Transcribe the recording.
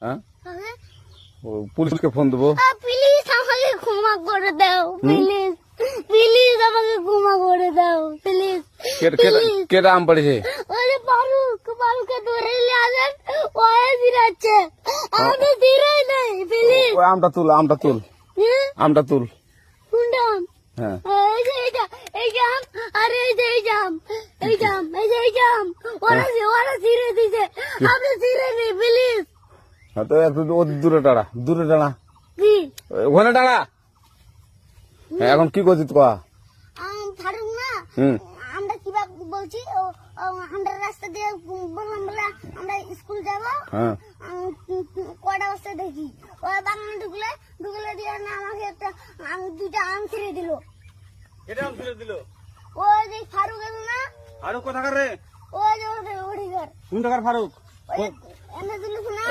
হ্যাঁ আগে পুলিশকে ফোন দেবো। প্লিজ আমাকে ক্ষমা করে দাও, প্লিজ প্লিজ আমাকে ক্ষমা করে দাও, প্লিজ কেটা আম পড়েছে? ওই যে ফারুককে ধরে নিয়ে আসেন, ওয়ে দিরাচ্ছে, আমি দিরাই নাই, প্লিজ। ওই আমটা তুল আমটা তুল। কোনটা আম? হ্যাঁ এই যে এই জাম, আরে এই যে এই জাম, এই জাম, ওরা ছিঁড়ে দিছে, আপনি ছিঁড়ে নি, প্লিজ। তো একটু দূরে টাড়া কি ওখানে টাড়া। এখন কি করছিস কয়া? ফারুক না, হুম আমরা কিভাবে বলছি, আমরা রাস্তা দিয়ে বললাম বলে আমরা স্কুল যাবো, হ্যাঁ কয়টা বস্তা দেখি ওই বাগানে ঢুকলে দিয়ে না আমাকে একটা দুইটা আম ছিঁড়ে দিল। কেটে আম ছিঁড়ে দিল? ওই যে ফারুক এলো না, ফারুক কোথাকার রে? ওই যে ওদের ওড়িঘর, কোন টাকার ফারুক? ওই এনে দিল না।